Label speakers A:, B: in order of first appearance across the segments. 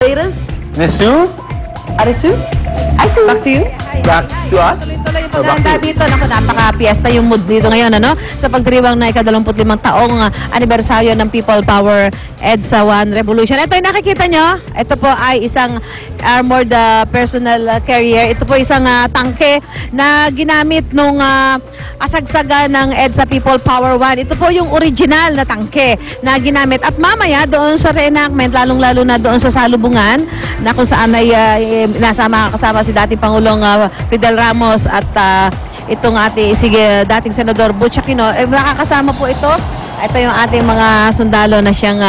A: Parents?
B: Miss Sue?
A: Arisu? Back to you?
B: Back to us?
C: Tuloy yung paghahanda dito. Naku, napaka-fiesta yung mood dito ngayon, ano? Sa pagdiriwang na ika-25 taong anibersaryo ng People Power EDSA 1 Revolution. Ito yung nakikita nyo. Ito po ay isang armored personal carrier. Ito po isang tangke na ginamit nung kasagsaga ng EDSA People Power 1. Ito po yung original na tangke na ginamit. At mamaya doon sa reenactment, lalong-lalo na doon sa salubungan na kung saan ay kasama si dating Pangulong Fidel Ramos at itong dating Senador Butch Aquino, makakasama po ito. Ito yung ating mga sundalo na siyang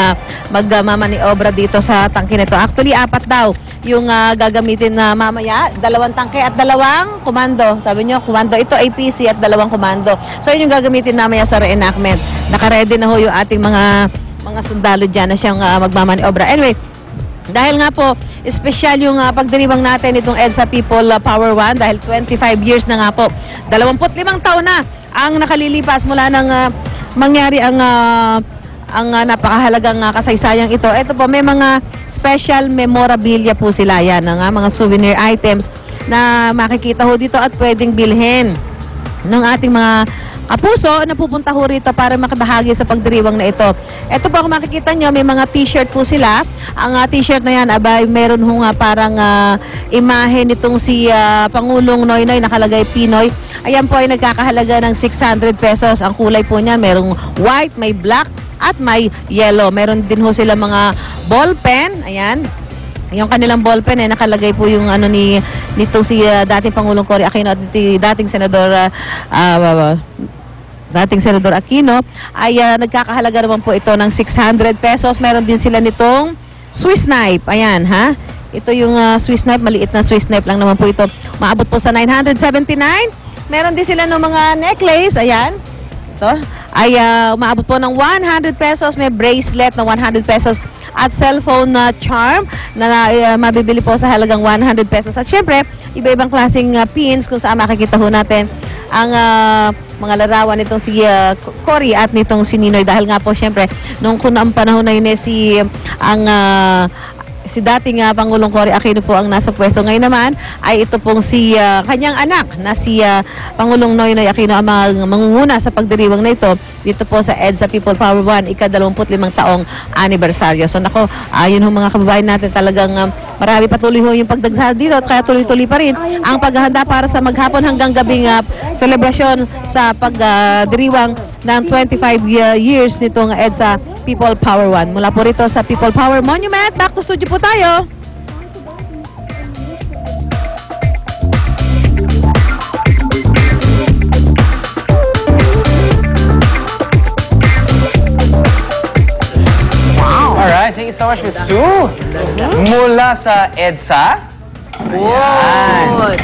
C: magmamaniobra dito sa tangke nito. Actually, 4 daw yung gagamitin na mamaya. 2 tangke at 2 komando. Sabi nyo, komando. Ito APC at 2 komando. So, yun yung gagamitin namaya sa reenactment. Nakaready na ho yung ating mga sundalo dyan na siyang magmamaniobra. Anyway, dahil nga po, espesyal yung pagdiriwang natin itong EDSA People Power 1 dahil 25 years na nga po. 25 taon na ang nakalilipas mula ng mangyari ang napakahalagang kasaysayang ito. Ito po, may mga special memorabilia po sila yan, mga souvenir items na makikita ho dito at pwedeng bilhin ng ating mga kapuso na pupunta ho rito para makibahagi sa pagdiriwang na ito. Ito po, kung makikita nyo, may mga t-shirt po sila. Ang t-shirt na yan, meron ho nga parang imahe nitong si Pangulong Noynoy, nakalagay Pinoy. Ayan po ay nagkakahalaga ng 600 pesos. Ang kulay po niyan, merong white, may black, at may yellow. Meron din ho sila mga ball pen. Ayan. Yung kanilang ballpen nakalagay po yung nito si dating Pangulong Cory Aquino at dating Senador Aquino ay nagkakahalaga naman po ito ng 600 pesos. Meron din sila nitong Swiss knife. Ayan, ha? Ito yung Swiss knife, maliit na Swiss knife lang naman po ito. Maabot po sa 979. Meron din sila ng mga necklace. Ayan. Ito ay umaabot po ng 100 pesos. May bracelet na 100 pesos. At cellphone charm na mabibili po sa halagang 100 pesos. At syempre, iba-ibang klaseng pins kung saan makikita ho natin ang mga larawan nitong si Cory at nitong si Ninoy. Dahil nga po syempre, nung ang panahon na yun si dating Pangulong Cory Aquino po ang nasa pwesto. Ngayon naman ay ito pong si kanyang anak na si Pangulong Noynoy Aquino ang mangunguna sa pagdiriwang na ito dito po sa EDSA People Power 1 ika-25 taong anibersaryo. So nako, yun ho mga kababayan natin, talagang marami patuloy ho yung pagdagsal dito at kaya tuloy-tuloy pa rin ang paghahanda para sa maghapon hanggang gabing selebrasyon sa pagdiriwang ng 25 years nitong EDSA People Power 1. Mula po rito sa People Power Monument, back to studio po tayo.
B: Wow! Alright, thank you so much, Miss Sue. Mula sa EDSA.
A: Good.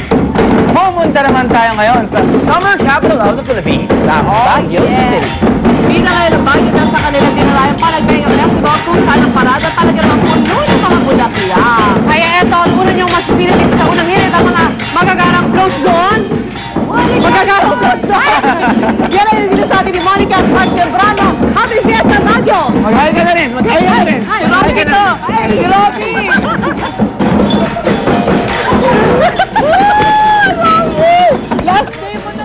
B: Pumunta naman tayo ngayon sa Summer Capital of the Philippines, sa Baguio City.
A: Bida ngayon ang Baguio na sa kanilang dinarayang palagay ang festival kung saan ang parada talaga naman puno ng mga bulaklak. Kaya eto, ang una niyong masisilipin sa unang hirit ang mga magagarang floats doon. Magagarang floats doon! Yan ang yung gina sa atin ni Monica at Mark Tembrano. Happy Fiesta Baguio!
B: Mag-hi ka na rin! Mag-hi ka na rin!
A: Ay, Robby ito! Ay, si Robby! Last day mo na!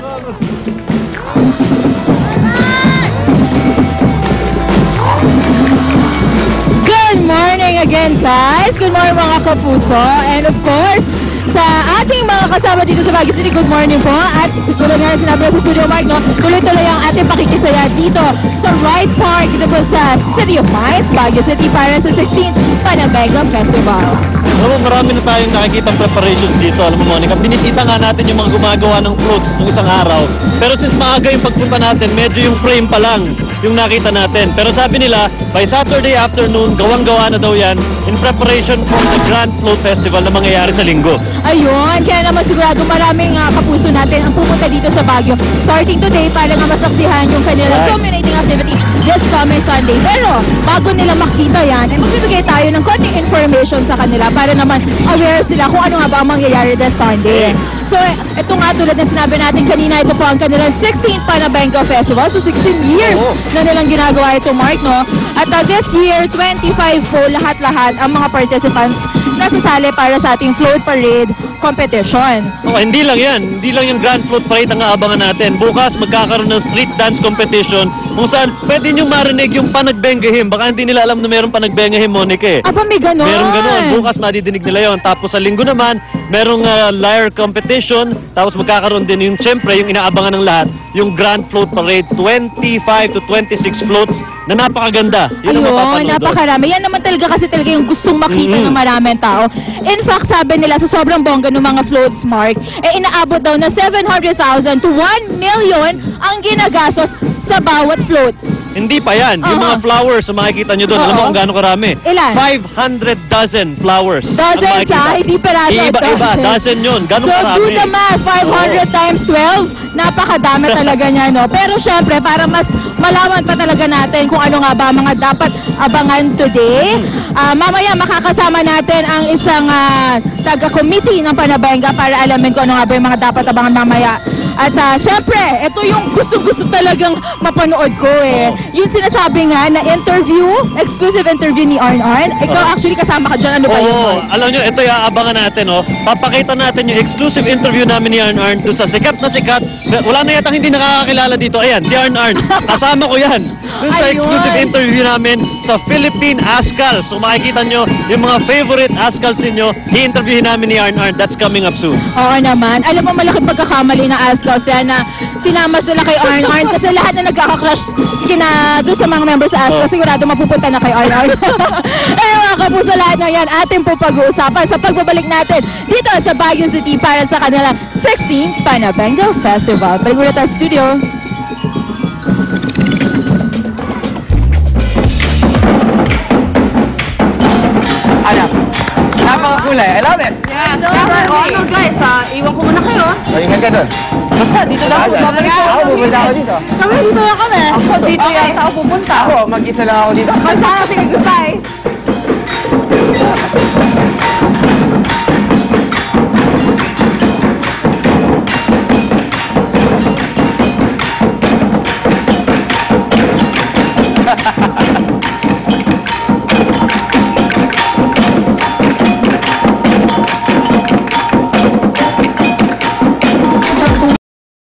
D: Good morning again, guys! Good morning mga kapuso! And of course, sa ating mga kasama dito sa Baguio City, good morning po. At siguro nga sinabi sa Studio Mark, no, tuloy-tuloy ang ating pakikisaya dito sa Ride Park, dito po sa City of Mines, Baguio City para sa 16th Panabega Festival.
E: Alam mo, marami na tayong nakikita preparations dito. Alam mo, Monica, binisita nga natin yung mga gumagawa ng floats ng isang araw. Pero since maaga yung pagpunta natin, medyo yung frame pa lang yung nakita natin. Pero sabi nila, by Saturday afternoon, gawang-gawa na daw yan in preparation for the Grand Float Festival na mangyayari sa linggo.
D: Ayun, kaya naman sigurado maraming kapuso natin ang pupunta dito sa Baguio starting today para nga masaksihan yung kanilang dominating activity this coming Sunday. Pero bago nila makita yan, magbibigay tayo ng konting information sa kanila para naman aware sila kung ano nga ba ang mangyayari this Sunday. So, ito nga tulad ng sinabi natin kanina, ito po ang kanilang 16th Panabengao Festival. So, 16 years na nilang ginagawa ito, Mark, no? At this year, 25 po lahat-lahat ang mga participants na sasali para sa ating float parade competition.
E: Hindi lang yan. Hindi lang yung Grand Float Parade ang aabangan natin. Bukas magkakaroon ng street dance competition kung saan pwede nyo marinig yung panagbengahim. Baka hindi nila alam na meron panagbengahim, Monica eh.
D: Aba, may ganon.
E: Meron ganon. Bukas madidinig nila yon. Tapos sa linggo naman, merong lyre competition. Tapos magkakaroon din yung, syempre, yung inaabangan ng lahat, yung Grand Float Parade, 25 to 26 floats na napakaganda. Yun ang mapapanood doon.
D: Napakarami. Yan naman talaga kasi talaga yung gustong makita ng maraming tao. In fact, sabi nila sa sobrang bongga ng mga floats, Mark, inaabot daw na 700,000 to 1 million ang ginagastos sa bawat float.
E: Hindi pa yan. Yung mga flowers na makikita nyo doon, alam mo kung gaano karami?
D: Ilan?
E: 500 dozen flowers.
D: Dozens hindi peraso.
E: Iba-iba, dozen yun. Ganun
D: So,
E: karami.
D: do the math. 500 times 12. Napakadami talaga niya, no? Pero syempre, para mas malaman pa talaga natin kung ano nga ba mga dapat abangan today, mamaya makakasama natin ang isang taga-committee ng Panabengao para alamin kung ano nga ba yung mga dapat abangan mamaya. At syempre, ito yung gusto-gusto talagang mapanood ko eh. Yung sinasabi nga na interview, exclusive interview ni Arn Arn. Ikaw actually kasama ka dyan. Ano ba yun?
E: Oo, alam nyo, ito yung aabangan natin, oh. Papakita natin yung exclusive interview namin ni Arn Arn to sa sikat na sikat. Wala na yatang hindi nakakakilala dito. Ayan, si Arn Arn. Kasama ko yan. Dun sa exclusive interview namin sa Philippine Ascals. So makikita nyo yung mga favorite Ascals ninyo, i-interviewin namin ni Arn Arn. That's coming up soon.
D: Oo naman. Alam mo, malaking pagkakamali ng Ascals yan na sinama sila kay Arn Arn kasi lahat na nagkaka-crush doon sa mga members sa Ascals, sigurado mapupunta na kay Arn Arn. Eh mga kapuso, lahat na yan atin po pag-uusapan sa pagbabalik natin dito sa Baguio City para sa kanilang 16th Panabengao Festival. Balik muna tayo sa studio.
B: Anak, napakakulay. I love it.
A: Yes, ano guys, iwan ko muna kayo.
B: Ingat ka doon.
A: Basta, dito na ako. Babalik ako.
B: Ako, pupunta ako dito.
A: Kami, dito na kami. Ako, dito yata ako pupunta.
B: Ako, mag-isa lang ako dito.
A: Magsana, sige, goodbye.